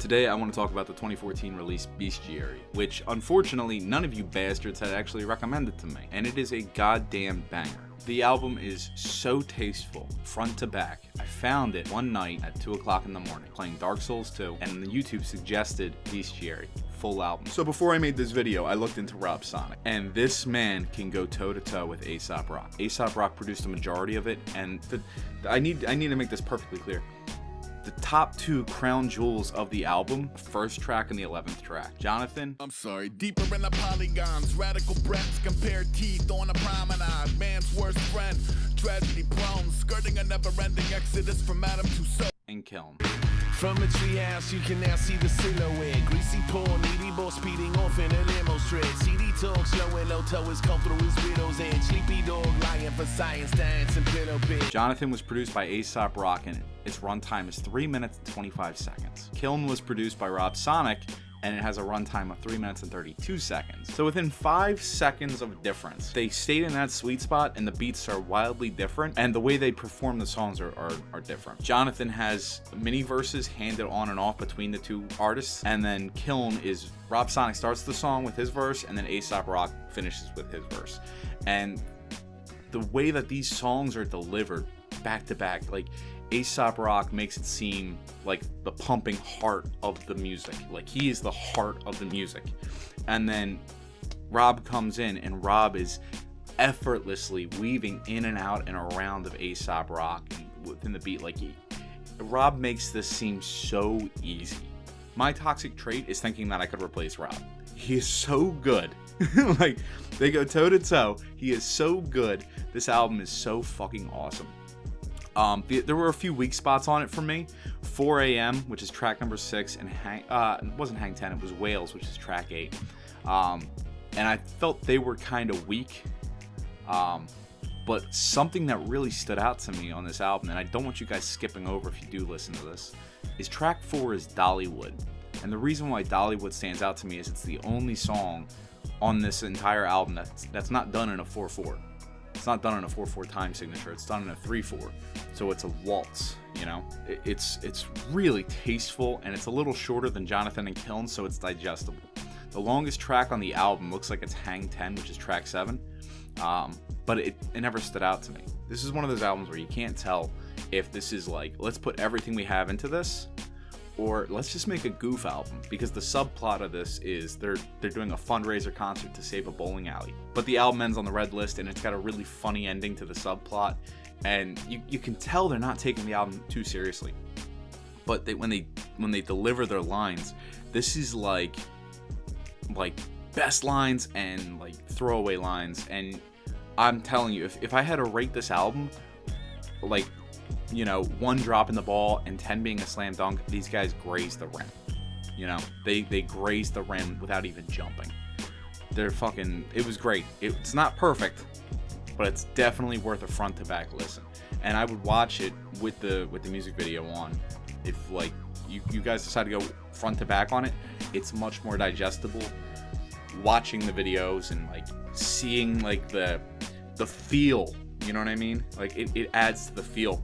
Today I want to talk about the 2014 release Beastiary, which unfortunately none of you bastards had actually recommended to me, and it is a goddamn banger. The album is so tasteful, front to back. I found it one night at 2 o'clock in the morning, playing Dark Souls 2, and YouTube suggested Beastiary, full album. So before I made this video, I looked into Rob Sonic, and this man can go toe-to-toe with Aesop Rock. Aesop Rock produced a majority of it, and I need to make this perfectly clear. The top two crown jewels of the album, the first track and the 11th track. Jonathan. I'm sorry, deeper in the polygons, radical breaths, compare teeth on a promenade, man's worst friend, tragedy prone, skirting a never-ending exodus from Adam to so. And Kiln. From the treehouse, you can now see the silhouette. Greasy poor, needy boy speeding off in a limo stretch. CD talk, slow and low toes come through his widow's edge. Sleepy dog lying for science, dance, and pillow bit. Jonathan was produced by Aesop Rock, and its runtime is 3 minutes and 25 seconds. Kiln was produced by Rob Sonic, and it has a runtime of 3 minutes and 32 seconds. So within 5 seconds of difference, they stayed in that sweet spot, and the beats are wildly different, and the way they perform the songs are different. Jonathan has mini verses handed on and off between the two artists, and then Kiln is Rob Sonic starts the song with his verse, and then Aesop Rock finishes with his verse. And the way that these songs are delivered back to back, like Aesop Rock makes it seem like the pumping heart of the music. Like he is the heart of the music. And then Rob comes in, and Rob is effortlessly weaving in and out and around of Aesop Rock and within the beat. Like Rob makes this seem so easy. My toxic trait is thinking that I could replace Rob. He is so good. Like they go toe to toe. He is so good. This album is so fucking awesome. There were a few weak spots on it for me. 4 a.m., which is track number 6, and it wasn't Hang 10, it was Wales, which is track 8. And I felt they were kind of weak. But something that really stood out to me on this album, and I don't want you guys skipping over if you do listen to this, is track 4 is Dollywood. And the reason why Dollywood stands out to me is it's the only song on this entire album that's not done in a 4/4. It's not done in a 4/4 time signature. It's done in a 3/4. So it's a waltz, you know? It's really tasteful, and it's a little shorter than Jonathan and Kiln, so it's digestible. The longest track on the album looks like it's Hang 10, which is track 7. But it never stood out to me. This is one of those albums where you can't tell if this is like, let's put everything we have into this, or let's just make a goof album, because the subplot of this is they're doing a fundraiser concert to save a bowling alley. But the album ends on the red list, and it's got a really funny ending to the subplot, and you can tell they're not taking the album too seriously. But when they deliver their lines, this is like best lines and like throwaway lines. And I'm telling you, if I had to rate this album, like, you know, 1 dropping the ball and 10 being a slam dunk, these guys grazed the rim. You know, they grazed the rim without even jumping. It was great. It's not perfect, but it's definitely worth a front to back listen. And I would watch it with the music video on. If like you guys decide to go front to back on it, it's much more digestible. Watching the videos and like seeing like the feel, you know what I mean? Like it adds to the feel.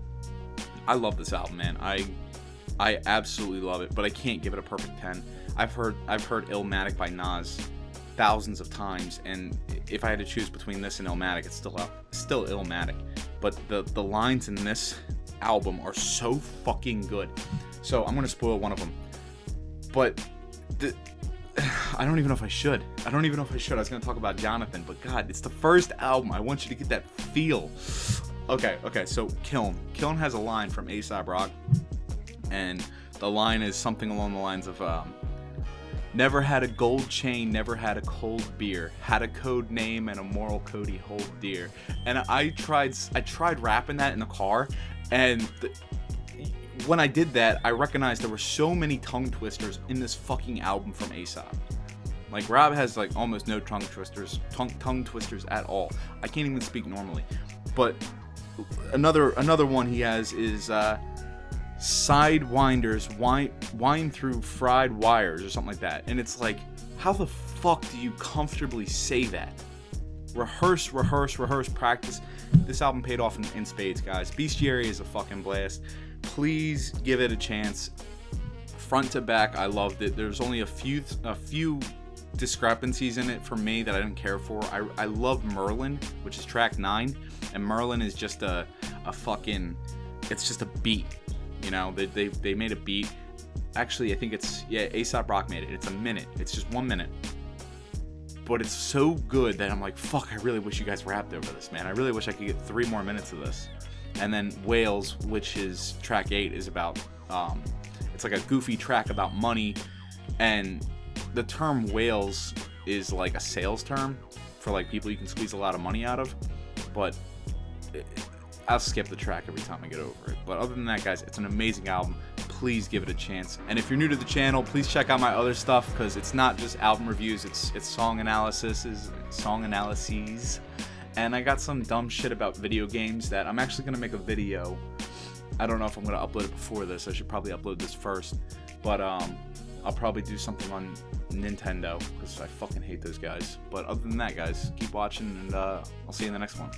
I love this album, man. I absolutely love it, but I can't give it a perfect 10. I've heard Illmatic by Nas thousands of times, and if I had to choose between this and Illmatic, it's still Illmatic. But the lines in this album are so fucking good. So I'm gonna spoil one of them. But I don't even know if I should. I was gonna talk about Jonathan, but God, it's the first album. I want you to get that feel. Okay, so Kiln has a line from Aesop Rock, and the line is something along the lines of, never had a gold chain, never had a cold beer, had a code name and a moral code he hold dear. And I tried rapping that in the car, and when I did that, I recognized there were so many tongue twisters in this fucking album from Aesop. Like, Rob has like almost no tongue twisters at all. I can't even speak normally. But another one he has is sidewinders wind through fried wires or something like that. And it's like, how the fuck do you comfortably say that? Rehearse, practice. This album paid off in spades, guys. Beastiary is a fucking blast. Please give it a chance. front to back, I loved it. There's only a few discrepancies in it for me that I didn't care for. I love Merlin, which is track 9, and Merlin is just a fucking, it's just a beat, you know. They made a beat. Actually, I think it's, yeah, Aesop Rock made it. It's a minute. It's just 1 minute. But it's so good that I'm like, fuck, I really wish you guys rapped over this, man. I really wish I could get 3 more minutes of this. And then Whales, which is track 8, is about, it's like a goofy track about money. And the term whales is like a sales term for like people you can squeeze a lot of money out of. But I'll skip the track every time I get over it. But other than that, guys, it's an amazing album. Please give it a chance. And if you're new to the channel, please check out my other stuff, because it's not just album reviews, it's song analyses, and I got some dumb shit about video games that I'm actually gonna make a video. I don't know if I'm gonna upload it before this. I should probably upload this first, but I'll probably do something on Nintendo, because I fucking hate those guys. But other than that, guys, keep watching, and I'll see you in the next one.